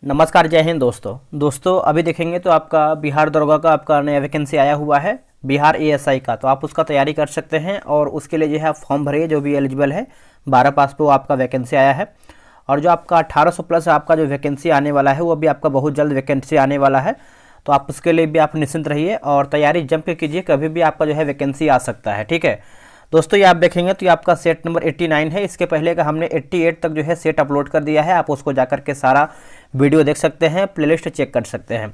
नमस्कार, जय हिंद दोस्तों अभी देखेंगे तो आपका बिहार दरोगा का आपका नया वैकेंसी आया हुआ है बिहार एएसआई का। तो आप उसका तैयारी कर सकते हैं और उसके लिए जो है फॉर्म भरिए जो भी एलिजिबल है 12 पास पे वो आपका वैकेंसी आया है। और जो आपका 1800 प्लस आपका जो वैकेंसी आने वाला है वो भी आपका बहुत जल्द वैकेंसी आने वाला है। तो आप उसके लिए भी आप निश्चिंत रहिए और तैयारी जम के कीजिए, कभी भी आपका जो है वैकेंसी आ सकता है। ठीक है दोस्तों, ये आप देखेंगे तो ये आपका सेट नंबर 89 है। इसके पहले का हमने 88 तक जो है सेट अपलोड कर दिया है। आप उसको जाकर के सारा वीडियो देख सकते हैं, प्लेलिस्ट चेक कर सकते हैं।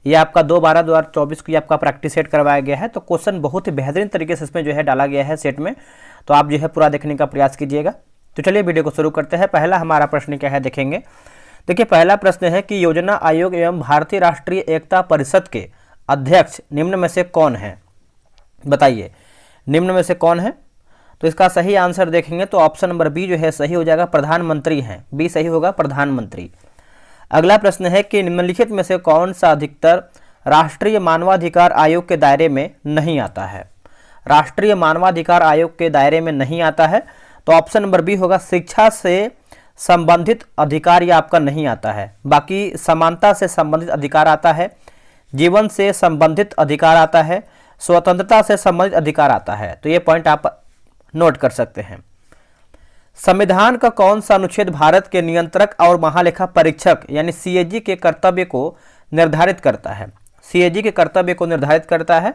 ये आपका 2/12/2024 की आपका प्रैक्टिस सेट करवाया गया है। तो क्वेश्चन बहुत ही बेहतरीन तरीके से इसमें जो है डाला गया है सेट में। तो आप जो है पूरा देखने का प्रयास कीजिएगा। तो चलिए वीडियो को शुरू करते हैं। पहला हमारा प्रश्न क्या है देखेंगे। देखिए, पहला प्रश्न है कि योजना आयोग एवं भारतीय राष्ट्रीय एकता परिषद के अध्यक्ष निम्न में से कौन है? बताइए, निम्न में से कौन है? तो इसका सही आंसर देखेंगे तो ऑप्शन नंबर बी जो है सही हो जाएगा, प्रधानमंत्री हैं। बी सही होगा, प्रधानमंत्री। अगला प्रश्न है कि निम्नलिखित में से कौन सा अधिकतर राष्ट्रीय मानवाधिकार आयोग के दायरे में नहीं आता है? राष्ट्रीय मानवाधिकार आयोग के दायरे में नहीं आता है तो ऑप्शन नंबर बी होगा, शिक्षा से संबंधित अधिकार ये आपका नहीं आता है। बाकी समानता से संबंधित अधिकार आता है, जीवन से संबंधित अधिकार आता है, स्वतंत्रता से संबंधित अधिकार आता है। तो ये पॉइंट आप नोट कर सकते हैं। संविधान का कौन सा अनुच्छेद भारत के नियंत्रक और महालेखा परीक्षक यानी सीएजी के कर्तव्य को निर्धारित करता है? सीएजी के कर्तव्य को निर्धारित करता है।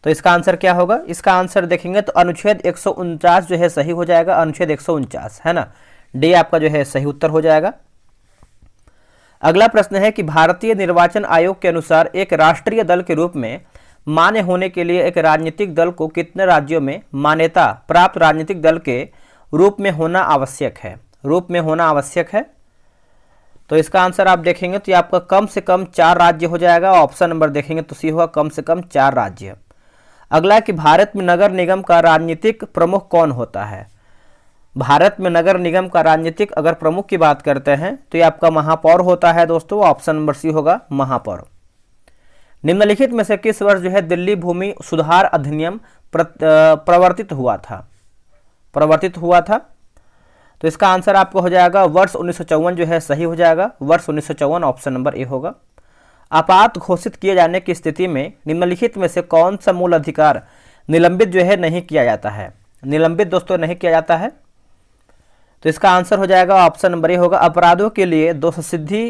तो इसका आंसर क्या होगा? इसका आंसर देखेंगे तो अनुच्छेद 149 जो है सही हो जाएगा। अनुच्छेद 149 है ना, डी आपका जो है सही उत्तर हो जाएगा। अगला प्रश्न है कि भारतीय निर्वाचन आयोग के अनुसार एक राष्ट्रीय दल के रूप में मान्य होने के लिए एक राजनीतिक दल को कितने राज्यों में मान्यता प्राप्त राजनीतिक दल के रूप में होना आवश्यक है? रूप में होना आवश्यक है। तो इसका आंसर आप देखेंगे तो ये आपका कम से कम 4 राज्य हो जाएगा। ऑप्शन नंबर देखेंगे तो सी होगा, कम से कम 4 राज्य। अगला कि भारत में नगर निगम का राजनीतिक प्रमुख कौन होता है? भारत में नगर निगम का राजनीतिक अगर प्रमुख की बात करते हैं तो ये आपका महापौर होता है दोस्तों। ऑप्शन नंबर सी होगा, महापौर। निम्नलिखित में से किस वर्ष जो है दिल्ली भूमि सुधार अधिनियम प्रवर्तित हुआ था? प्रवर्तित हुआ था। तो इसका आंसर आपको हो जाएगा वर्ष 1954 जो है सही हो जाएगा। वर्ष 1954 ऑप्शन नंबर ए होगा। आपात घोषित किए जाने की स्थिति में निम्नलिखित में से कौन सा मूल अधिकार निलंबित जो है नहीं किया जाता है? निलंबित दोस्तों नहीं किया जाता है। तो इसका आंसर हो जाएगा ऑप्शन नंबर ए होगा, अपराधों के लिए दोष सिद्धि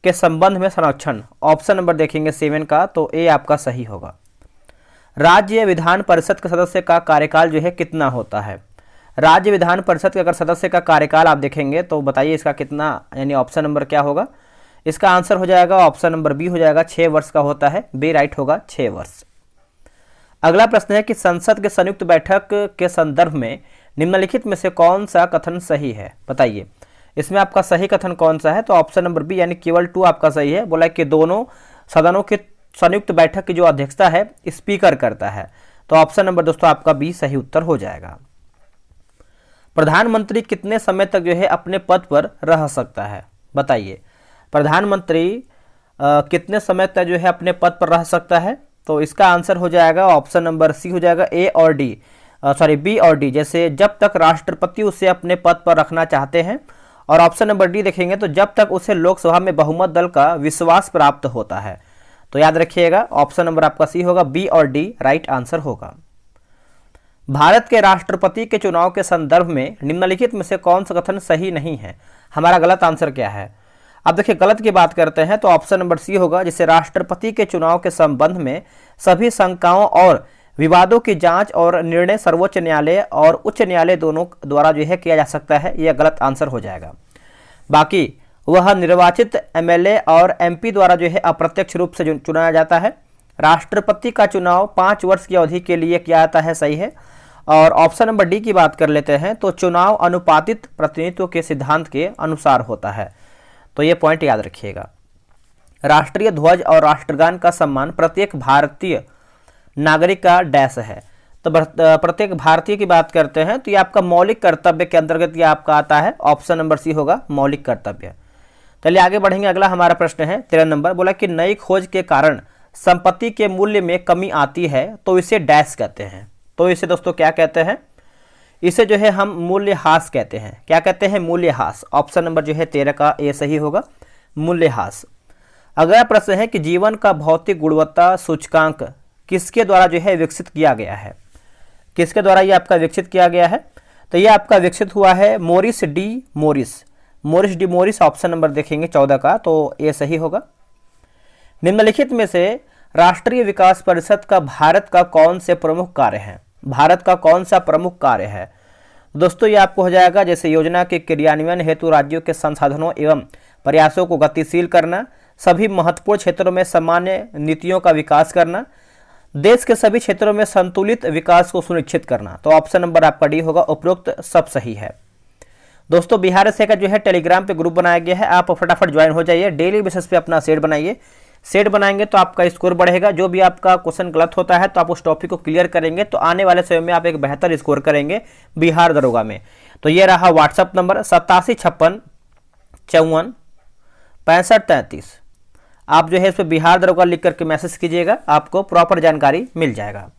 के संबंध में संरक्षण। ऑप्शन नंबर देखेंगे 7 का, तो ए आपका सही होगा। राज्य विधान परिषद के सदस्य का कार्यकाल जो है कितना होता है? राज्य विधान परिषद के अगर सदस्य का कार्यकाल आप देखेंगे तो बताइए इसका कितना, यानी ऑप्शन नंबर क्या होगा? इसका आंसर हो जाएगा ऑप्शन नंबर बी हो जाएगा, 6 वर्ष का होता है। बी राइट होगा, 6 वर्ष। अगला प्रश्न है कि संसद के संयुक्त बैठक के संदर्भ में निम्नलिखित में से कौन सा कथन सही है? बताइए, इसमें आपका सही कथन कौन सा है? तो ऑप्शन नंबर बी यानी केवल 2 आपका सही है। बोला कि दोनों सदनों के संयुक्त बैठक की जो अध्यक्षता है स्पीकर करता है। तो ऑप्शन नंबर दोस्तों आपका बी सही उत्तर हो जाएगा। प्रधानमंत्री कितने समय तक जो है अपने पद पर रह सकता है? बताइए, प्रधानमंत्री कितने समय तक जो है अपने पद पर रह सकता है? तो इसका आंसर हो जाएगा ऑप्शन नंबर सी हो जाएगा, ए और डी बी और डी। जैसे जब तक राष्ट्रपति उसे अपने पद पर रखना चाहते हैं। और ऑप्शन नंबर डी देखेंगे तो जब तक उसे लोकसभा में बहुमत दल का विश्वास प्राप्त होता है। तो याद रखिएगा ऑप्शन नंबर आपका सी होगा, बी और डी राइट आंसर होगा। भारत के राष्ट्रपति के चुनाव के संदर्भ में निम्नलिखित में से कौन सा कथन सही नहीं है? हमारा गलत आंसर क्या है? अब देखिए, गलत की बात करते हैं तो ऑप्शन नंबर सी होगा, जिससे राष्ट्रपति के चुनाव के संबंध में सभी शंकाओं और विवादों की जांच और निर्णय सर्वोच्च न्यायालय और उच्च न्यायालय दोनों द्वारा जो है किया जा सकता है। यह गलत आंसर हो जाएगा। बाकी वह निर्वाचित एमएलए और एमपी द्वारा जो है अप्रत्यक्ष रूप से चुनाया जाता है। राष्ट्रपति का चुनाव 5 वर्ष की अवधि के लिए किया जाता है, सही है। और ऑप्शन नंबर डी की बात कर लेते हैं तो चुनाव अनुपातित प्रतिनिधित्व के सिद्धांत के अनुसार होता है। तो ये पॉइंट याद रखिएगा। राष्ट्रीय ध्वज और राष्ट्रगान का सम्मान प्रत्येक भारतीय नागरिक का डैश है। तो प्रत्येक भारतीय की बात करते हैं तो ये आपका मौलिक कर्तव्य के अंतर्गत ये आपका आता है। ऑप्शन नंबर सी होगा, मौलिक कर्तव्य। चलिए आगे बढ़ेंगे। अगला हमारा प्रश्न है 13 नंबर। बोला कि नई खोज के कारण संपत्ति के मूल्य में कमी आती है तो इसे डैश कहते हैं। तो इसे दोस्तों क्या कहते हैं? इसे जो है हम मूल्यह्रास कहते हैं। क्या कहते हैं? मूल्यह्रास। ऑप्शन नंबर जो है 13 का ए सही होगा। मूल्यह्रास। अगला प्रश्न है कि जीवन का भौतिक गुणवत्ता सूचकांक किसके द्वारा जो है विकसित किया गया है, किसके द्वारा ये आपका विकसित किया गया है? तो ये आपका विकसित हुआ है Morris D Morris. Option number देखेंगे 14 का, तो ये सही होगा। निम्नलिखित में से राष्ट्रीय विकास परिषद का भारत का कौन से प्रमुख कार्य है? भारत का कौन सा प्रमुख कार्य है? दोस्तों ये आपको हो जाएगा जैसे योजना के क्रियान्वयन हेतु राज्यों के संसाधनों एवं प्रयासों को गतिशील करना, सभी महत्वपूर्ण क्षेत्रों में सामान्य नीतियों का विकास करना, देश के सभी क्षेत्रों में संतुलित विकास को सुनिश्चित करना। तो ऑप्शन नंबर आपका डी होगा, उपरोक्त सब सही है। दोस्तों बिहार से का जो है टेलीग्राम पे ग्रुप बनाया गया है, आप फटाफट ज्वाइन हो जाइए, डेली बेसिस पे अपना सेट बनाइए। सेट बनाएंगे तो आपका स्कोर बढ़ेगा। जो भी आपका क्वेश्चन गलत होता है तो आप उस टॉपिक को क्लियर करेंगे तो आने वाले समय में आप एक बेहतर स्कोर करेंगे बिहार दरोगा में। तो ये रहा व्हाट्सअप नंबर 8756546533। आप जो है इस पर बिहार दरोगा लिख करके मैसेज कीजिएगा, आपको प्रॉपर जानकारी मिल जाएगा।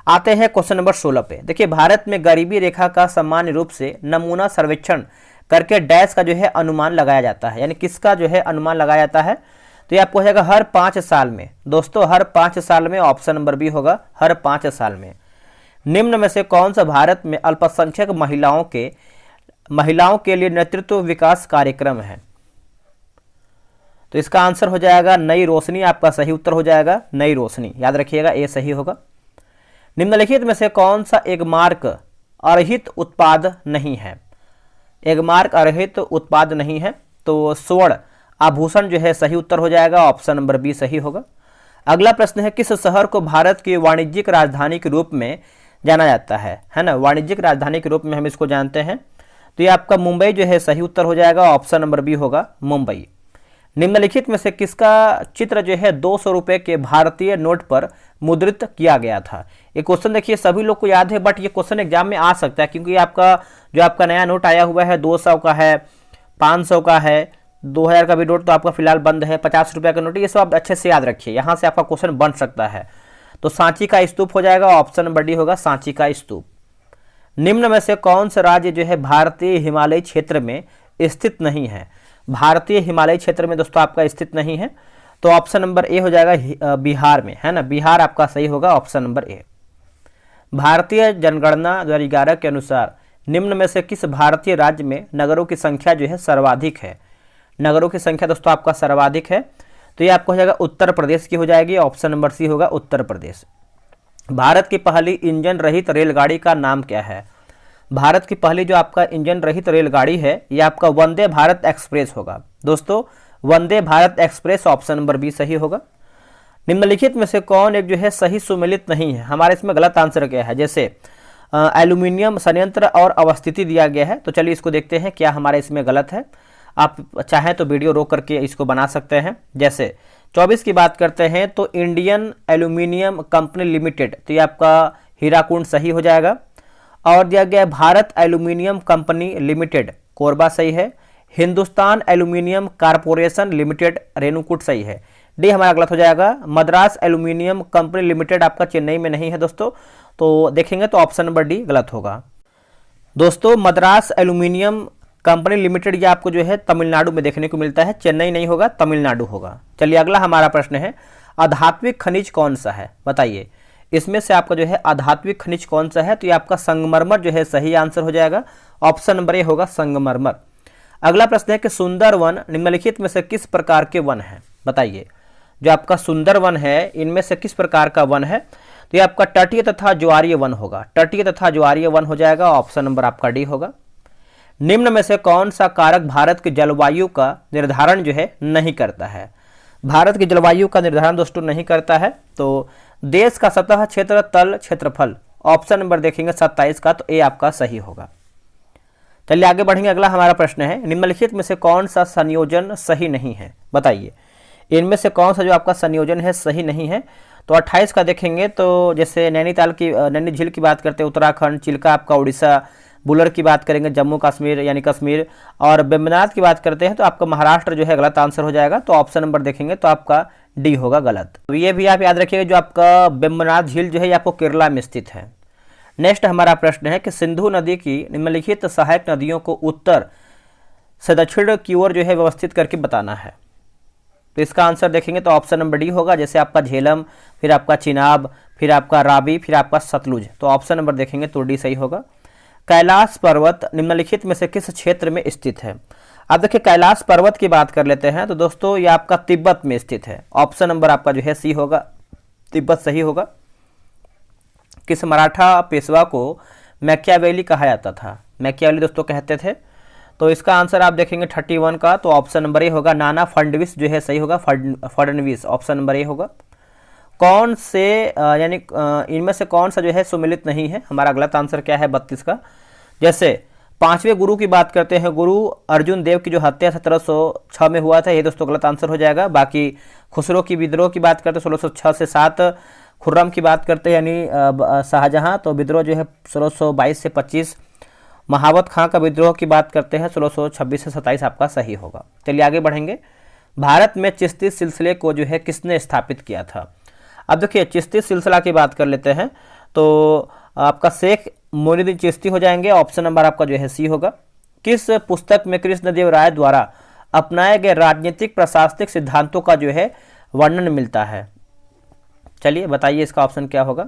आते हैं क्वेश्चन नंबर 16 पे। देखिए भारत में गरीबी रेखा का सामान्य रूप से नमूना सर्वेक्षण करके डैश का जो है अनुमान लगाया जाता है, यानी किसका जो है अनुमान लगाया जाता है? तो ये आपको हो जाएगा हर 5 साल में। दोस्तों हर 5 साल में, ऑप्शन नंबर बी होगा, हर 5 साल में। निम्न में से कौन सा भारत में अल्पसंख्यक महिलाओं के लिए नेतृत्व विकास कार्यक्रम है? तो इसका आंसर हो जाएगा नई रोशनी, आपका सही उत्तर हो जाएगा नई रोशनी, याद रखिएगा ये सही होगा। निम्नलिखित में से कौन सा एक मार्क अर्हित उत्पाद नहीं है? एक मार्क अर्हित उत्पाद नहीं है, तो स्वर्ण आभूषण जो है सही उत्तर हो जाएगा, ऑप्शन नंबर बी सही होगा। अगला प्रश्न है किस शहर को भारत की वाणिज्यिक राजधानी के रूप में जाना जाता है ना? वाणिज्यिक राजधानी के रूप में हम इसको जानते हैं, तो ये आपका मुंबई जो है सही उत्तर हो जाएगा, ऑप्शन नंबर बी होगा मुंबई। निम्नलिखित में से किसका चित्र जो है 200 रुपये के भारतीय नोट पर मुद्रित किया गया था? ये क्वेश्चन देखिए सभी लोग को याद है, बट ये क्वेश्चन एग्जाम में आ सकता है क्योंकि आपका जो आपका नया नोट आया हुआ है 200 का है, 500 का है, 2000 का भी नोट तो आपका फिलहाल बंद है, 50 रुपये का नोट, ये सब आप अच्छे से याद रखिए, यहाँ से आपका क्वेश्चन बन सकता है। तो सांची का स्तूप हो जाएगा, ऑप्शन नंबर डी होगा सांची का स्तूप। निम्न में से कौन सा राज्य जो है भारतीय हिमालयी क्षेत्र में स्थित नहीं है? भारतीय हिमालयी क्षेत्र में दोस्तों आपका स्थित नहीं है, तो ऑप्शन नंबर ए हो जाएगा बिहार में, है ना? बिहार आपका सही होगा, ऑप्शन नंबर ए। भारतीय जनगणना 2011 के अनुसार निम्न में से किस भारतीय राज्य में नगरों की संख्या जो है सर्वाधिक है? नगरों की संख्या दोस्तों आपका सर्वाधिक है, तो ये आपको हो जाएगा उत्तर प्रदेश की हो जाएगी, ऑप्शन नंबर सी होगा उत्तर प्रदेश। भारत की पहली इंजन रहित रेलगाड़ी का नाम क्या है? भारत की पहली जो आपका इंजन रहित रेलगाड़ी है ये आपका वंदे भारत एक्सप्रेस होगा। दोस्तों Vande Bharat express, option number B सही होगा। निम्नलिखित में से कौन एक जो है सही सुमेलित नहीं है? हमारे इसमें गलत आंसर क्या है? जैसे एल्यूमिनियम संयंत्र और अवस्थिति दिया गया है, तो चलिए इसको देखते हैं क्या हमारे इसमें गलत है। आप चाहें तो वीडियो रोक करके इसको बना सकते हैं। जैसे 24 की बात करते हैं तो इंडियन एल्यूमिनियम कंपनी लिमिटेड, तो ये आपका हीराकुंड सही हो जाएगा। और दिया गया Bharat aluminium company limited, Korba सही है। Hindustan aluminium corporation limited, Renukoot सही है। डी हमारा गलत हो जाएगा। मद्रास एल्यूमिनियम कंपनी लिमिटेड आपका चेन्नई में नहीं है दोस्तों, तो देखेंगे तो ऑप्शन नंबर डी गलत होगा। दोस्तों मद्रास एल्यूमिनियम कंपनी लिमिटेड ये आपको जो है तमिलनाडु में देखने को मिलता है, चेन्नई नहीं होगा, तमिलनाडु होगा। चलिए अगला हमारा प्रश्न है आध्यात्मिक खनिज कौन सा है? बताइए इसमें से आपका जो है आध्यात्मिक खनिज कौन सा है? तो ये आपका संगमरमर जो है सही आंसर हो जाएगा, ऑप्शन नंबर ए होगा संगमरमर। अगला प्रश्न है कि सुंदर वन निम्नलिखित में से किस प्रकार के वन है? बताइए जो आपका सुंदर वन है इनमें से किस प्रकार का वन है? तो ये आपका तटीय तथा ज्वारीय वन होगा, तटीय तथा ज्वारीय वन हो जाएगा, ऑप्शन नंबर आपका डी होगा। निम्न में से कौन सा कारक भारत की जलवायु का निर्धारण जो है नहीं करता है? भारत की जलवायु का निर्धारण दोस्तों नहीं करता है, तो देश का सतह क्षेत्र तल क्षेत्रफल, ऑप्शन नंबर देखेंगे 27 का, तो ए आपका सही होगा। चलिए आगे बढ़ेंगे। अगला हमारा प्रश्न है निम्नलिखित में से कौन सा संयोजन सही नहीं है? बताइए इनमें से कौन सा जो आपका संयोजन है सही नहीं है? तो 28 का देखेंगे तो जैसे नैनीताल की नैनी झील की बात करते हैं उत्तराखंड, चिल्का आपका उड़ीसा, बुलर की बात करेंगे जम्मू कश्मीर यानी कश्मीर, और बेम्बनाथ की बात करते हैं तो आपका महाराष्ट्र जो है गलत आंसर हो जाएगा, तो ऑप्शन नंबर देखेंगे तो आपका डी होगा गलत। तो ये भी आप याद रखिएगा जो आपका बेम्बनाथ झील जो है ये आपको केरला में स्थित है। नेक्स्ट हमारा प्रश्न है कि सिंधु नदी की निम्नलिखित सहायक नदियों को उत्तर से दक्षिण की ओर जो है व्यवस्थित करके बताना है। तो इसका आंसर देखेंगे तो ऑप्शन नंबर डी होगा, जैसे आपका झेलम, फिर आपका चिनाब, फिर आपका रावी, फिर आपका सतलुज। तो ऑप्शन नंबर देखेंगे तो डी सही होगा। कैलाश पर्वत निम्नलिखित में से किस क्षेत्र में स्थित है? अब देखिए कैलाश पर्वत की बात कर लेते हैं तो दोस्तों ये आपका तिब्बत में स्थित है। ऑप्शन नंबर आपका जो है सी होगा, तिब्बत सही होगा। किस मराठा पेशवा को मैकियावेली कहा जाता था? मैकियावेली दोस्तों कहते थे। तो इसका आंसर आप देखेंगे 31 का, तो ऑप्शन नंबर ए होगा, नाना फडणवीस जो है सही होगा, फडणवीस, ऑप्शन नंबर ए होगा। कौन से यानी इनमें से कौन सा जो है सुमिलित नहीं है? हमारा गलत आंसर क्या है 32 का। जैसे पांचवें गुरु की बात करते हैं, गुरु अर्जुन देव की जो हत्या 1706 में हुआ था, ये दोस्तों गलत आंसर हो जाएगा। बाकी खुसरो की विद्रोह की बात करते हैं 1606 से 7, खुर्रम की बात करते हैं यानी शाहजहां, तो विद्रोह जो है 1622 से 25, महावत खां का विद्रोह की बात करते हैं 1626 से 27 आपका सही होगा। चलिए आगे बढ़ेंगे। भारत में चिश्ती सिलसिले को जो है किसने स्थापित किया था? अब देखिए चिश्ती सिलसिला की बात कर लेते हैं तो आपका शेख मोइनुद्दीन चिश्ती हो जाएंगे। ऑप्शन नंबर आपका जो है सी होगा। किस पुस्तक में कृष्णदेव राय द्वारा अपनाए गए राजनीतिक प्रशासनिक सिद्धांतों का जो है वर्णन मिलता है? चलिए बताइए इसका ऑप्शन क्या होगा।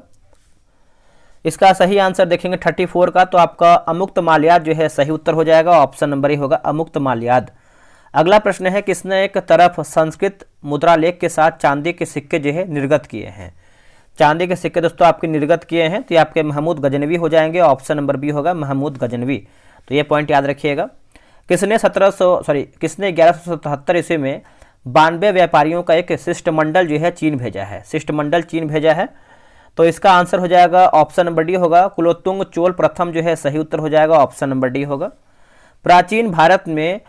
इसका सही आंसर देखेंगे 34 का, तो आपका अमुक्त माल्याद जो है सही उत्तर हो जाएगा। ऑप्शन नंबर ही होगा अमुक्त माल्याद। अगला प्रश्न है, किसने एक तरफ संस्कृत मुद्रा लेख के साथ चांदी के सिक्के जो है निर्गत किए हैं? चांदी के सिक्के दोस्तों आपके निर्गत किए हैं तो ये आपके महमूद गजनवी हो जाएंगे। ऑप्शन नंबर बी होगा महमूद गजनवी। तो ये पॉइंट याद रखिएगा। किसने 1177 ईस्वी में 92 व्यापारियों का एक शिष्टमंडल जो है चीन भेजा है? शिष्टमंडल चीन भेजा है, तो इसका आंसर हो जाएगा ऑप्शन नंबर डी होगा, कुलोत्तुंग चोल प्रथम जो है सही उत्तर हो जाएगा। ऑप्शन नंबर डी होगा। प्राचीन भारत में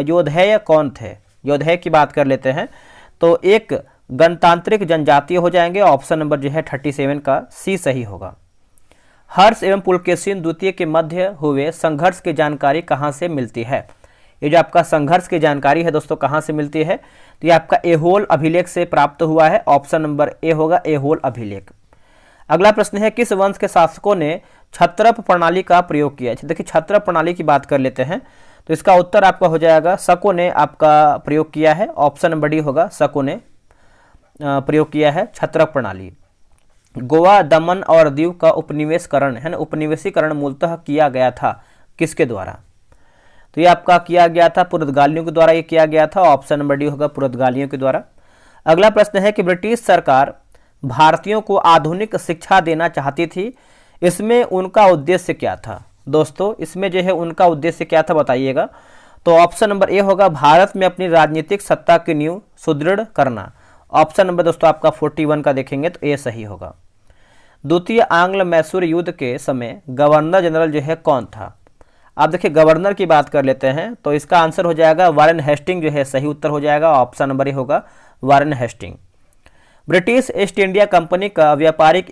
योधेय कौन थे? योधेय की बात कर लेते हैं तो एक गणतांत्रिक जनजातीय हो जाएंगे। ऑप्शन नंबर जो है 37 का सी सही होगा। हर्ष एवं पुलकेशिन द्वितीय के मध्य हुए संघर्ष की जानकारी कहाँ से मिलती है? ये जो आपका संघर्ष की जानकारी है दोस्तों कहाँ से मिलती है? तो ये आपका एहोल अभिलेख से प्राप्त हुआ है। ऑप्शन नंबर ए होगा एहोल अभिलेख। अगला प्रश्न है, किस वंश के शासकों ने छत्रप प्रणाली का प्रयोग किया? देखिए छत्रप प्रणाली की बात कर लेते हैं तो इसका उत्तर आपका हो जाएगा शकों ने आपका प्रयोग किया है। ऑप्शन नंबर डी होगा, शकों ने प्रयोग किया है छत्रप प्रणाली। गोवा, दमन और दीव का उपनिवेशीकरण है ना, उपनिवेशीकरण मूलतः किया गया था किसके द्वारा? तो ये आपका किया गया था पुर्तगालियों के द्वारा, ये किया गया था। ऑप्शन नंबर डी होगा पुर्तगालियों के द्वारा। अगला प्रश्न है कि ब्रिटिश सरकार भारतीयों को आधुनिक शिक्षा देना चाहती थी, इसमें उनका उद्देश्य क्या था? दोस्तों इसमें जो है उनका उद्देश्य क्या था बताइएगा। तो ऑप्शन नंबर ए होगा, भारत में अपनी राजनीतिक सत्ता की नींव सुदृढ़ करना। ऑप्शन नंबर दोस्तों आपका 41 का देखेंगे तो ए सही होगा। द्वितीय आंग्ल मैसूर युद्ध के समय गवर्नर जनरल जो है कौन था? आप देखिए गवर्नर की बात कर लेते हैं तो इसका आंसर हो जाएगा वारेन हेस्टिंग जो है सही उत्तर हो जाएगा। ऑप्शन नंबर ए होगा Warren Hasting. British East India Company का व्यापारिक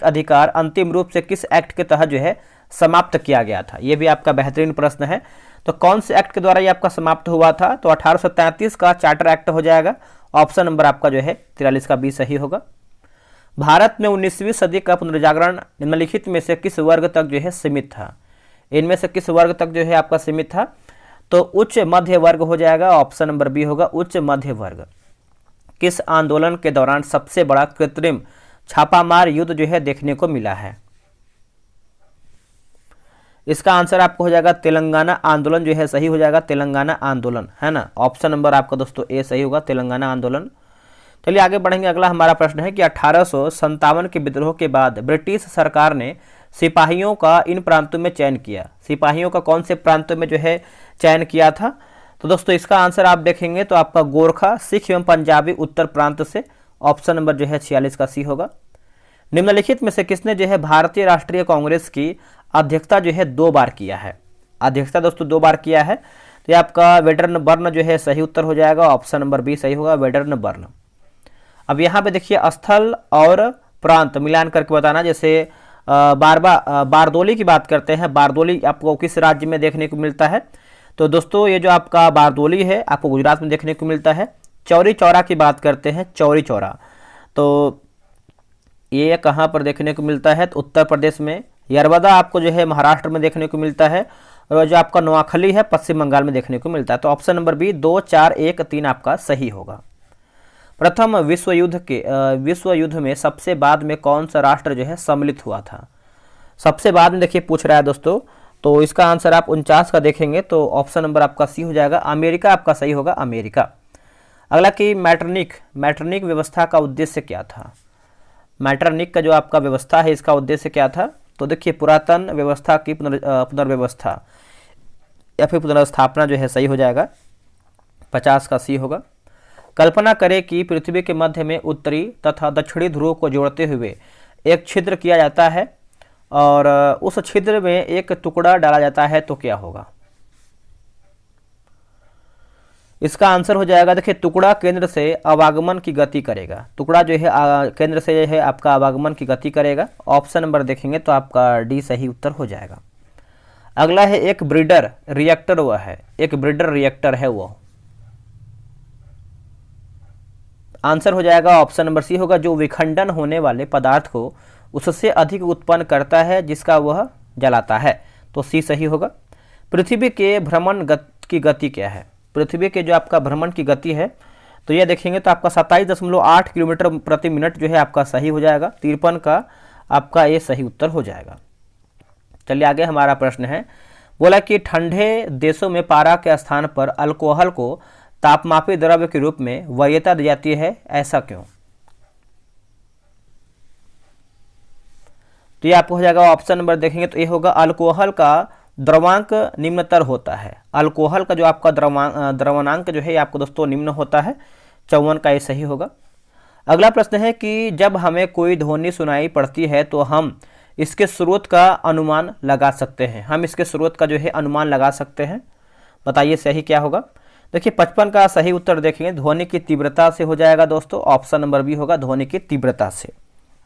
अधिकार अंतिम रूप से किस एक्ट के तहत जो है समाप्त किया गया था? ये भी आपका बेहतरीन प्रश्न है। तो कौन से एक्ट के द्वारा ये आपका समाप्त हुआ था? तो 1833 का चार्टर एक्ट हो जाएगा। ऑप्शन नंबर आपका जो है 43 का बी सही होगा। भारत में 19वीं सदी का पुनर्जागरण निम्नलिखित में से किस वर्ग तक जो है सीमित था? इनमें से किस वर्ग तक जो है आपका सीमित था? तो उच्च मध्य वर्ग हो जाएगा। ऑप्शन नंबर बी होगा उच्च मध्य वर्ग। किस आंदोलन के दौरान सबसे बड़ा कृत्रिम छापामार युद्ध जो है देखने को मिला है? इसका आंसर आपको हो जाएगा तेलंगाना आंदोलन जो है सही हो जाएगा। तेलंगाना आंदोलन है ना। ऑप्शन नंबर आपका दोस्तों ए सही होगा, तेलंगाना आंदोलन। चलिए आगे बढ़ेंगे। अगला हमारा प्रश्न है कि 1857 के विद्रोह के बाद ब्रिटिश सरकार ने सिपाहियों का इन प्रांतों में चयन किया। सिपाहियों का कौन से प्रांतों में जो है चयन किया था? तो दोस्तों इसका आंसर आप देखेंगे तो आपका गोरखा, सिख एवं पंजाबी उत्तर प्रांत से। ऑप्शन नंबर जो है 46 का सी होगा। निम्नलिखित में से किसने जो है भारतीय राष्ट्रीय कांग्रेस की अध्यक्षता जो है 2 बार किया है? अध्यक्षता दोस्तों 2 बार किया है तो ये आपका वेडर्न बर्न जो है सही उत्तर हो जाएगा। ऑप्शन नंबर बी सही होगा, वेडर्न बर्न। अब यहाँ पे देखिए स्थल और प्रांत मिलान करके बताना। जैसे बारदोली की बात करते हैं, बारदोली आपको किस राज्य में देखने को मिलता है? तो दोस्तों ये जो आपका बारदोली है आपको गुजरात में देखने को मिलता है। चौरी चौरा की बात करते हैं, चौरी चौरा तो ये कहाँ पर देखने को मिलता है? तो उत्तर प्रदेश में, यरबदा आपको जो है महाराष्ट्र में देखने को मिलता है, और जो आपका नोआखली है पश्चिम बंगाल में देखने को मिलता है। तो ऑप्शन नंबर बी 2, 4, 1, 3 आपका सही होगा। प्रथम विश्व युद्ध में सबसे बाद में कौन सा राष्ट्र जो है सम्मिलित हुआ था? सबसे बाद में देखिए पूछ रहा है दोस्तों, तो इसका आंसर आप 49 का देखेंगे तो ऑप्शन नंबर आपका सी हो जाएगा, अमेरिका आपका सही होगा, अमेरिका। अगला कि मैटरनिक व्यवस्था का उद्देश्य क्या था? मैटरनिक का जो आपका व्यवस्था है इसका उद्देश्य क्या था? तो देखिए पुरातन व्यवस्था की पुनर्व्यवस्था या फिर पुनर्स्थापना जो है सही हो जाएगा, 50 का सी होगा। कल्पना करें कि पृथ्वी के मध्य में उत्तरी तथा दक्षिणी ध्रुव को जोड़ते हुए एक छिद्र किया जाता है और उस छिद्र में एक टुकड़ा डाला जाता है, तो क्या होगा? इसका आंसर हो जाएगा, देखिए टुकड़ा केंद्र से अवागमन की गति करेगा। टुकड़ा जो है केंद्र से जो है आपका अवागमन की गति करेगा। ऑप्शन नंबर देखेंगे तो आपका डी सही उत्तर हो जाएगा। अगला है एक ब्रीडर रिएक्टर, वह है एक ब्रीडर रिएक्टर है वो। आंसर हो जाएगा ऑप्शन नंबर सी होगा, जो विखंडन होने वाले पदार्थ को उससे अधिक उत्पन्न करता है जिसका वह जलाता है, तो सी सही होगा। पृथ्वी के भ्रमण की गति क्या है? पृथ्वी के जो आपका भ्रमण की गति है तो यह देखेंगे तो आपका 27.8 किलोमीटर प्रति मिनट जो है आपका सही हो जाएगा। 53 का आपका ये सही उत्तर हो जाएगा। चलिए आगे हमारा प्रश्न है, बोला कि ठंडे देशों में पारा के स्थान पर अल्कोहल को तापमापी द्रव्य के रूप में वरीयता दी जाती है, ऐसा क्यों? तो ये आपको हो जाएगा ऑप्शन नंबर देखेंगे तो ये होगा, अल्कोहल का द्रवांक निम्नतर होता है। अल्कोहल का जो आपका द्रवणांक जो है आपको दोस्तों निम्न होता है, 54 का ये सही होगा। अगला प्रश्न है कि जब हमें कोई ध्वनि सुनाई पड़ती है तो हम इसके स्रोत का अनुमान लगा सकते हैं। हम इसके स्रोत का जो है अनुमान लगा सकते हैं, बताइए सही क्या होगा? देखिए 55 का सही उत्तर देखेंगे ध्वनि की तीव्रता से हो जाएगा दोस्तों, ऑप्शन नंबर बी होगा, ध्वनि की तीव्रता से।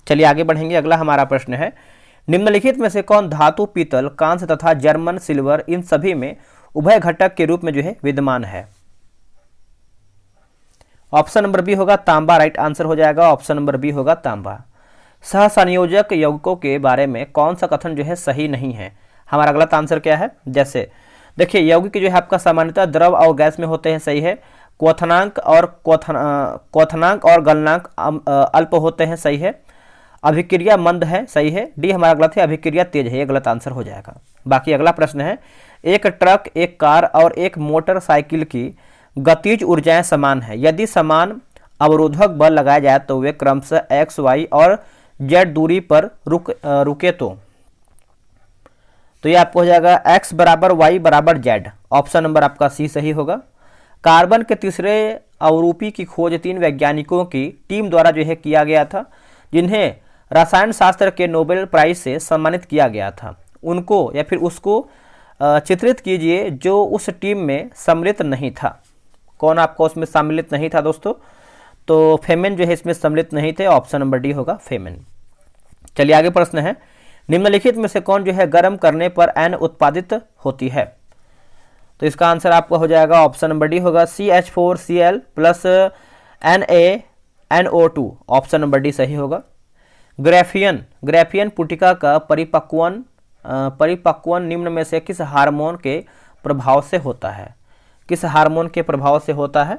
चलिए आगे बढ़ेंगे। अगला हमारा प्रश्न है, निम्नलिखित में से कौन धातु, पीतल, कांस्य तथा जर्मन सिल्वर इन सभी में उभय घटक के रूप में जो है विद्यमान है? ऑप्शन नंबर बी होगा तांबा, राइट आंसर हो जाएगा, ऑप्शन नंबर बी होगा तांबा। सहसंयोजक यौगिकों के बारे में कौन सा कथन जो है सही नहीं है? हमारा गलत आंसर क्या है? जैसे देखिए यौगिक जो है आपका सामान्यतः द्रव और गैस में होते हैं, सही है। क्वथनांक और गलनांक अल्प होते हैं, सही है। अभिक्रिया मंद है, सही है। डी हमारा गलत है, अभिक्रिया तेज है, ये गलत आंसर हो जाएगा। बाकी अगला प्रश्न है, एक ट्रक, एक कार और एक मोटरसाइकिल की गतिज ऊर्जाएं समान है। यदि समान अवरोधक बल लगाया जाए तो वे क्रमशः एक्स, वाई और जेड दूरी पर रुके तो ये आपको हो जाएगा एक्स बराबर वाई बराबर जेड, ऑप्शन नंबर आपका सी सही होगा। कार्बन के तीसरे अवरूपी की खोज 3 वैज्ञानिकों की टीम द्वारा जो है किया गया था, जिन्हें रसायन शास्त्र के नोबेल प्राइज से सम्मानित किया गया था। उनको या फिर उसको चित्रित कीजिए जो उस टीम में सम्मिलित नहीं था। कौन आपको उसमें सम्मिलित नहीं था दोस्तों? तो फेमेन जो है इसमें सम्मिलित नहीं थे, ऑप्शन नंबर डी होगा फेमेन। चलिए आगे प्रश्न है, निम्नलिखित में से कौन जो है गर्म करने पर एन उत्पादित होती है? तो इसका आंसर आपका हो जाएगा ऑप्शन नंबर डी होगा, CH4Cl plus NaNO2, option number D सही होगा। ग्रेफियन पुटिका का परिपक्वन निम्न में से किस हार्मोन के प्रभाव से होता है? किस हार्मोन के प्रभाव से होता है?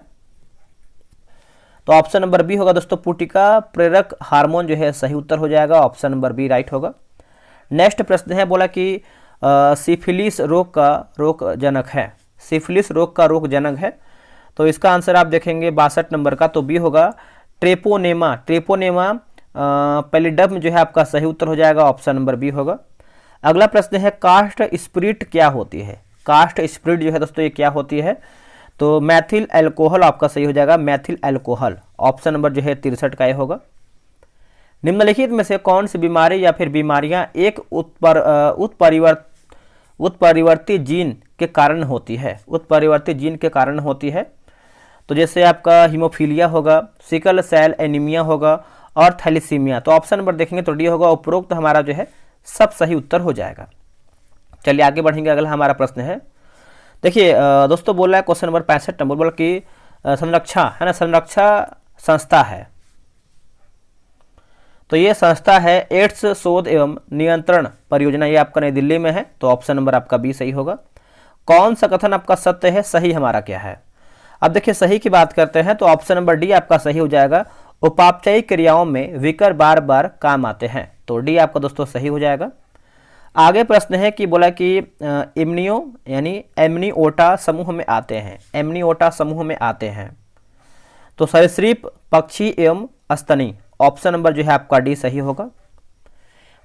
तो ऑप्शन नंबर बी होगा दोस्तों, पुटिका प्रेरक हार्मोन जो है सही उत्तर हो जाएगा, ऑप्शन नंबर बी राइट होगा। नेक्स्ट प्रश्न है, बोला कि सिफिलिस रोग का रोगजनक है। सिफिलिस रोग का रोगजनक है, तो इसका आंसर आप देखेंगे 62 नंबर का, तो बी होगा ट्रेपोनेमा पैलिडम जो है आपका सही उत्तर हो जाएगा, ऑप्शन नंबर बी होगा। अगला प्रश्न है, कास्ट स्पिरिट क्या होती है? कास्ट स्पिरिट जो है दोस्तों ये क्या होती है? तो मैथिल एल्कोहल आपका सही हो जाएगा, मैथिल एल्कोहल, ऑप्शन नंबर जो है 63 का ये होगा। निम्नलिखित में से कौन सी बीमारी या फिर बीमारियां एक उत्परिवर्ती जीन के कारण होती है? उत्परिवर्ती जीन के कारण होती है, तो जैसे आपका हीमोफीलिया होगा, सिकल सेल एनीमिया होगा और थैलेसीमिया। तो ऑप्शन नंबर देखेंगे तो डी होगा, उपरोक्त हमारा जो है सब सही उत्तर हो जाएगा। चलिए आगे बढ़ेंगे। अगला हमारा प्रश्न है, देखिए दोस्तों बोल रहा है क्वेश्चन नंबर 65 नंबर, बोला कि संरक्षा है ना, संरक्षा संस्था है। तो ये संस्था है एड्स शोध एवं नियंत्रण परियोजना, ये आपका नई दिल्ली में है, तो ऑप्शन नंबर आपका बी सही होगा। कौन सा कथन आपका सत्य है, सही हमारा क्या है? अब देखिए सही की बात करते हैं तो ऑप्शन नंबर डी आपका सही हो जाएगा। उपापचयिक क्रियाओं में विकर बार बार काम आते हैं, तो डी आपका दोस्तों सही हो जाएगा। आगे प्रश्न है कि बोला कि इम्नियो यानी एमनिओटा समूह में आते हैं, एमनिओटा समूह में आते हैं, तो सरीसृप, पक्षी एवं स्तनी, ऑप्शन नंबर जो है आपका डी सही होगा।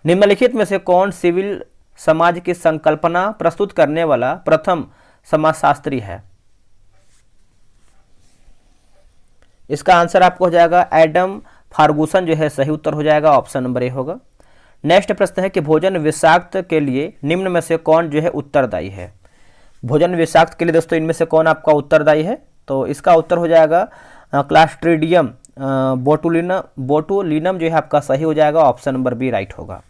निम्नलिखित में से कौन सिविल समाज की संकल्पना प्रस्तुत करने वाला प्रथम समाजशास्त्री है? इसका आंसर आपको हो जाएगा एडम फार्गूसन जो है सही उत्तर हो जाएगा, ऑप्शन नंबर ए होगा। नेक्स्ट प्रश्न है कि भोजन विषाक्त के लिए निम्न में से कौन जो है उत्तरदायी है? भोजन विषाक्त के लिए दोस्तों इनमें से कौन आपका उत्तरदायी है? तो इसका उत्तर हो जाएगा क्लास्ट्रीडियम बोटुलिनम जो है आपका सही हो जाएगा, ऑप्शन नंबर बी राइट होगा।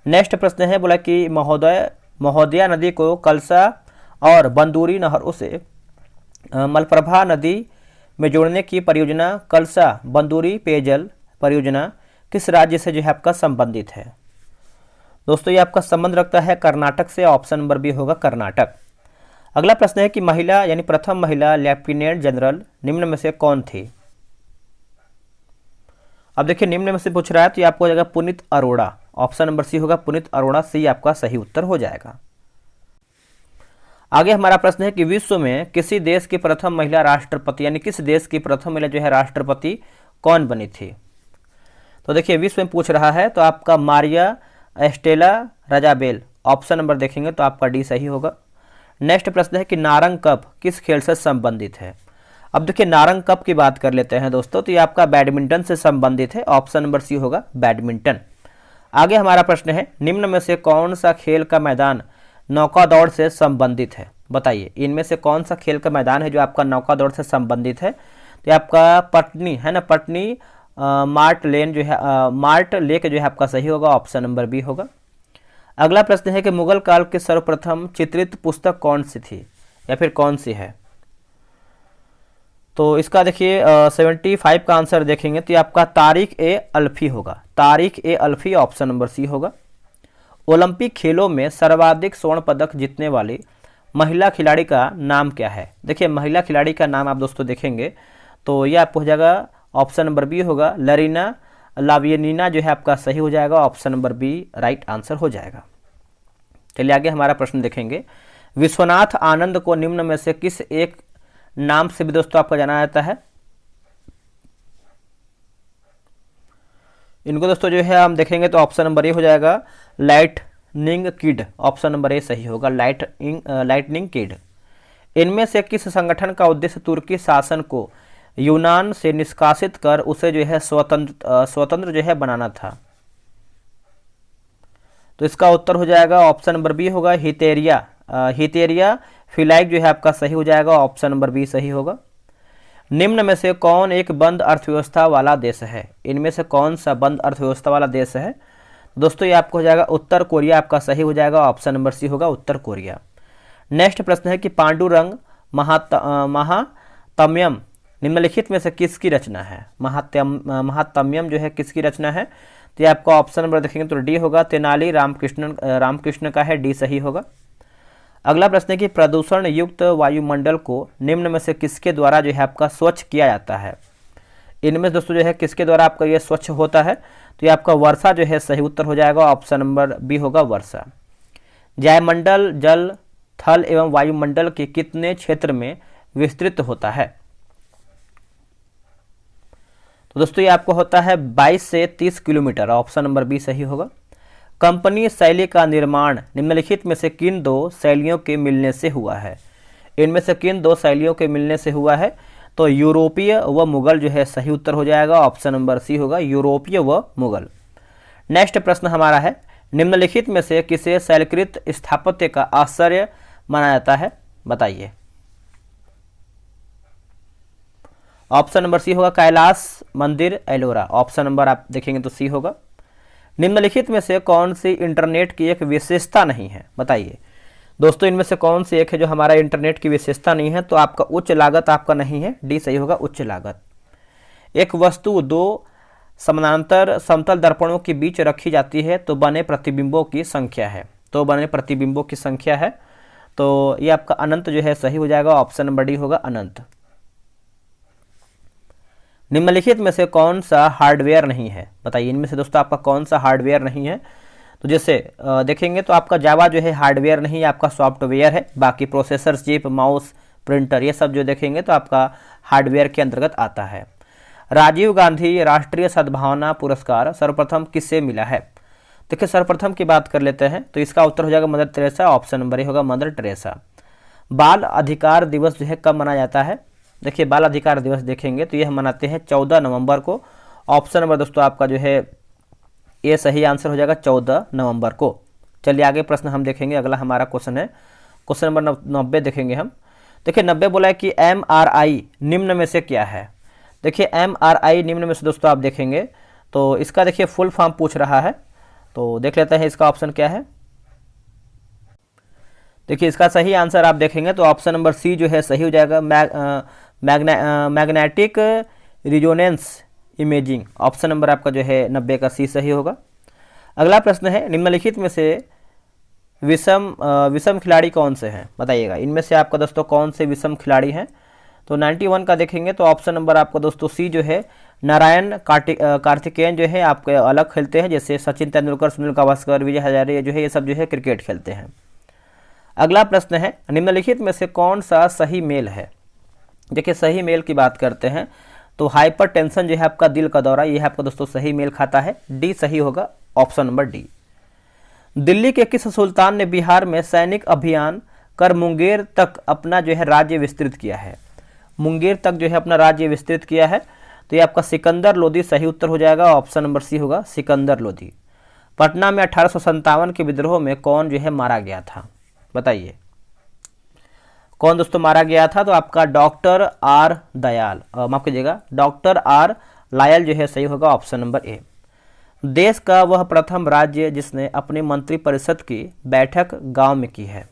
नेक्स्ट प्रश्न है बोला कि महोदया नदी को कलसा और बंदूरी नहरों से मलप्रभा नदी में जोड़ने की परियोजना कलसा बंदूरी पेयजल परियोजना किस राज्य से जो है आपका संबंधित है? दोस्तों ये आपका संबंध रखता है कर्नाटक से, ऑप्शन नंबर बी होगा कर्नाटक। अगला प्रश्न है कि महिला यानी प्रथम महिला लेफ्टिनेंट जनरल निम्न में से कौन थी? अब देखिए निम्न में से पूछ रहा है तो ये आपको हो जाएगा Puneet Arora, option number C होगा पुनीत अरोड़ा, सी आपका सही उत्तर हो जाएगा। आगे हमारा प्रश्न है कि विश्व में किसी देश की प्रथम महिला राष्ट्रपति यानी किस देश की प्रथम महिला जो है राष्ट्रपति कौन बनी थी? तो देखिए विश्व में पूछ रहा है तो आपका मारिया एस्टेला राजाबेल, ऑप्शन नंबर देखेंगे तो आपका डी सही होगा। नेक्स्ट प्रश्न है कि नारंग कप किस खेल से संबंधित है? अब देखिए नारंग कप की बात कर लेते हैं दोस्तों, तो ये आपका बैडमिंटन से संबंधित है, ऑप्शन नंबर सी होगा बैडमिंटन। आगे हमारा प्रश्न है निम्न में से कौन सा खेल का मैदान नौका दौड़ से संबंधित है? बताइए इनमें से कौन सा खेल का मैदान है जो आपका नौका दौड़ से संबंधित है? तो आपका पटनी है ना, पटनी मार्ट लेन जो है मार्ट लेक जो है आपका सही होगा, ऑप्शन नंबर बी होगा। अगला प्रश्न है कि मुगल काल की सर्वप्रथम चित्रित पुस्तक कौन सी थी या फिर कौन सी है? तो इसका देखिए 75 का आंसर देखेंगे तो ये आपका तारिक ए अल्फी होगा, तारिक ए अल्फी, ऑप्शन नंबर सी होगा। ओलंपिक खेलों में सर्वाधिक स्वर्ण पदक जीतने वाली महिला खिलाड़ी का नाम क्या है? देखिए महिला खिलाड़ी का नाम आप दोस्तों देखेंगे तो ये आपको हो जाएगा ऑप्शन नंबर बी होगा लरीना लावियनीना जो है आपका सही हो जाएगा, option number B right answer हो जाएगा। चलिए आगे हमारा प्रश्न देखेंगे। विश्वनाथ आनंद को निम्न में से किस एक नाम से भी दोस्तों आपका जाना जाता है? इनको दोस्तों जो है हम देखेंगे तो ऑप्शन नंबर ए हो जाएगा लाइटनिंग किड, ऑप्शन नंबर ए सही होगा लाइटनिंग किड। इनमें से किस संगठन का उद्देश्य तुर्की शासन को यूनान से निष्कासित कर उसे जो है स्वतंत्र जो है बनाना था? तो इसका उत्तर हो जाएगा ऑप्शन नंबर बी होगा हितेरिया फिलाइक जो है आपका सही हो जाएगा, ऑप्शन नंबर बी सही होगा। निम्न में से कौन एक बंद अर्थव्यवस्था वाला देश है? इनमें से कौन सा बंद अर्थव्यवस्था वाला देश है? दोस्तों ये आपको हो जाएगा उत्तर कोरिया आपका सही हो जाएगा, ऑप्शन नंबर सी होगा उत्तर कोरिया। नेक्स्ट प्रश्न है कि पांडुरंग महात्म्यम निम्नलिखित में से किसकी रचना है? महात्म्यम जो है किसकी रचना है? तो ये आपका ऑप्शन नंबर देखेंगे तो डी होगा तेनाली रामकृष्ण का है, डी सही होगा। अगला प्रश्न है कि प्रदूषण युक्त वायुमंडल को निम्न में से किसके द्वारा जो है आपका स्वच्छ किया जाता है? इनमें दोस्तों जो है किसके द्वारा आपका ये स्वच्छ होता है? तो ये आपका वर्षा जो है सही उत्तर हो जाएगा, ऑप्शन नंबर बी होगा वर्षा। जयमंडल जल थल एवं वायुमंडल के कितने क्षेत्र में विस्तृत होता है? तो दोस्तों ये आपको होता है 22 से 30 किलोमीटर, ऑप्शन नंबर बी सही होगा। कंपनी शैली का निर्माण निम्नलिखित में से किन दो शैलियों के मिलने से हुआ है? इनमें से किन दो शैलियों के मिलने से हुआ है? तो यूरोपीय व मुगल जो है सही उत्तर हो जाएगा, ऑप्शन नंबर सी होगा यूरोपीय व मुगल। नेक्स्ट प्रश्न हमारा है निम्नलिखित में से किसे शैलकृत स्थापत्य का आश्चर्य माना जाता है? बताइए। ऑप्शन नंबर सी होगा कैलाश मंदिर एलोरा, ऑप्शन नंबर आप देखेंगे तो सी होगा। निम्नलिखित में से कौन सी इंटरनेट की एक विशेषता नहीं है? बताइए दोस्तों इनमें से कौन सी एक है जो हमारा इंटरनेट की विशेषता नहीं है? तो आपका उच्च लागत आपका नहीं है, डी सही होगा उच्च लागत। एक वस्तु दो समानांतर समतल दर्पणों के बीच रखी जाती है तो बने प्रतिबिंबों की संख्या है। तो ये आपका अनंत जो है सही हो जाएगा, ऑप्शन नंबर डी होगा अनंत। निम्नलिखित में से कौन सा हार्डवेयर नहीं है, बताइए इनमें से दोस्तों आपका कौन सा हार्डवेयर नहीं है। तो जैसे देखेंगे तो आपका जावा जो है हार्डवेयर नहीं है, आपका सॉफ्टवेयर है। बाकी प्रोसेसर, चिप, माउस, प्रिंटर ये सब जो देखेंगे तो आपका हार्डवेयर के अंतर्गत आता है। राजीव गांधी राष्ट्रीय सद्भावना पुरस्कार सर्वप्रथम किससे मिला है। देखिए सर्वप्रथम की बात कर लेते हैं तो इसका उत्तर हो जाएगा mother Teresa, option number A होगा मदर टेरेसा। बाल अधिकार दिवस जो है कब मनाया जाता है। देखिए बाल अधिकार दिवस देखेंगे तो यह मनाते हैं 14 नवंबर को। ऑप्शन नंबर दोस्तों आपका जो है ये सही आंसर हो जाएगा 14 नवंबर को। चलिए आगे प्रश्न हम देखेंगे, अगला हमारा क्वेश्चन है क्वेश्चन नंबर 90 देखेंगे हम। देखिए 90 बोला है कि MRI निम्न में से क्या है। देखिए MRI निम्न में से दोस्तों आप देखेंगे तो इसका देखिए फुल फॉर्म पूछ रहा है, तो देख लेते हैं इसका ऑप्शन क्या है। देखिए इसका सही आंसर आप देखेंगे तो ऑप्शन नंबर सी जो है सही हो जाएगा, magnetic resonance imaging. Option number आपका जो है 90 का सी सही होगा। अगला प्रश्न है निम्नलिखित में से विषम खिलाड़ी कौन से हैं, बताइएगा इनमें से आपका दोस्तों कौन से विषम खिलाड़ी हैं। तो 91 का देखेंगे तो ऑप्शन नंबर आपका दोस्तों सी जो है नारायण कार्तिकेयन जो है आपके अलग खेलते हैं, जैसे सचिन तेंदुलकर, सुनील गावस्कर, विजय हजारे जो है ये सब जो है क्रिकेट खेलते हैं। अगला प्रश्न है निम्नलिखित में से कौन सा सही मेल है। देखिए सही मेल की बात करते हैं तो हाइपरटेंशन जो है आपका दिल का दौरा, यह आपका दोस्तों सही मेल खाता है, डी सही होगा, ऑप्शन नंबर डी। दिल्ली के किस सुल्तान ने बिहार में सैनिक अभियान कर मुंगेर तक अपना जो है राज्य विस्तृत किया है। मुंगेर तक जो है अपना राज्य विस्तृत किया है, तो ये आपका सिकंदर लोधी सही उत्तर हो जाएगा, ऑप्शन नंबर सी होगा सिकंदर लोधी। पटना में 1857 के विद्रोह में कौन जो है मारा गया था, बताइए कौन दोस्तों मारा गया था। तो आपका डॉक्टर आर दयाल, माफ कीजिएगा डॉक्टर आर लायल जो है सही होगा, ऑप्शन नंबर ए। देश का वह प्रथम राज्य जिसने अपने मंत्रिपरिषद की बैठक गांव में की है,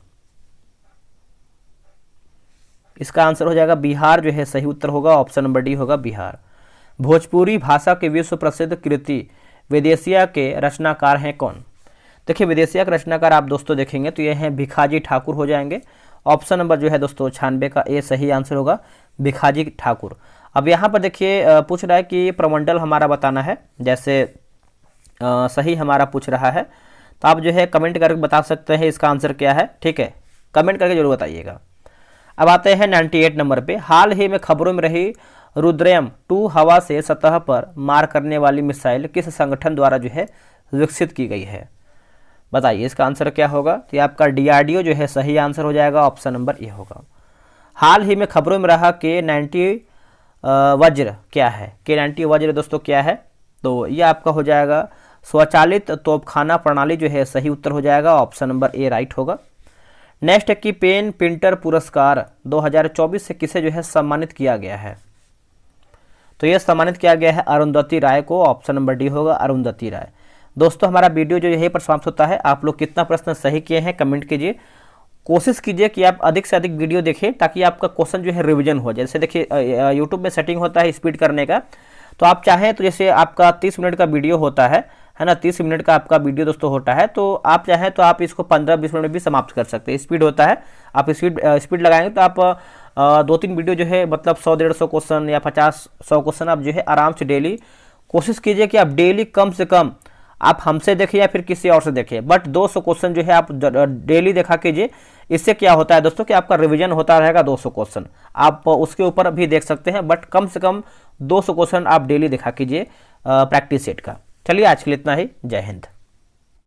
इसका आंसर हो जाएगा बिहार जो है सही उत्तर होगा, ऑप्शन नंबर डी होगा बिहार। भोजपुरी भाषा के विश्व प्रसिद्ध कृति विदेशिया के रचनाकार हैं कौन। देखिए विदेशिया के रचनाकार आप दोस्तों देखेंगे तो ये हैं भिखाजी ठाकुर हो जाएंगे, ऑप्शन नंबर जो है दोस्तों 96 का ए सही आंसर होगा, भिखाजी ठाकुर। अब यहाँ पर देखिए पूछ रहा है कि प्रमंडल हमारा बताना है, जैसे सही हमारा पूछ रहा है तो आप जो है कमेंट करके बता सकते हैं इसका आंसर क्या है, ठीक है कमेंट करके जरूर बताइएगा। अब आते हैं 98 नंबर पे। हाल ही में खबरों में रही रुद्रम 2 हवा से सतह पर मार करने वाली मिसाइल किस संगठन द्वारा जो है विकसित की गई है, बताइए इसका आंसर क्या होगा। तो आपका DRDO जो है सही आंसर हो जाएगा, ऑप्शन नंबर ए होगा। हाल ही में खबरों में रहा K90 वज्र क्या है, K90 वज्र दोस्तों क्या है, तो ये आपका हो जाएगा स्वचालित तोपखाना प्रणाली जो है सही उत्तर हो जाएगा, ऑप्शन नंबर ए राइट होगा। नेक्स्ट की पेन प्रिंटर पुरस्कार 2024 से किसे जो है सम्मानित किया गया है, तो यह सम्मानित किया गया है अरुंधति राय को, ऑप्शन नंबर डी होगा अरुंधति राय। दोस्तों हमारा वीडियो जो यहीं पर समाप्त होता है। आप लोग कितना प्रश्न सही किए हैं कमेंट कीजिए, कोशिश कीजिए कि आप अधिक से अधिक वीडियो देखें ताकि आपका क्वेश्चन जो है रिवीजन हो। जैसे देखिए यूट्यूब में सेटिंग होता है स्पीड करने का, तो आप चाहें तो जैसे आपका 30 मिनट का वीडियो होता है ना, 30 मिनट का आपका वीडियो दोस्तों होता है, तो आप चाहें तो आप इसको 15-20 मिनट में भी समाप्त कर सकते हैं। स्पीड होता है, आप स्पीड लगाएंगे तो आप 2-3 वीडियो जो है मतलब 100-150 क्वेश्चन या 50-100 क्वेश्चन आप जो है आराम से डेली कोशिश कीजिए कि आप डेली कम से कम आप हमसे देखें या फिर किसी और से देखें, बट 200 क्वेश्चन जो है आप डेली देखा कीजिए। इससे क्या होता है दोस्तों कि आपका रिवीजन होता रहेगा 200 क्वेश्चन, आप उसके ऊपर भी देख सकते हैं, बट कम से कम 200 क्वेश्चन आप डेली देखा कीजिए प्रैक्टिस सेट का। चलिए आज के लिए इतना ही, जय हिंद।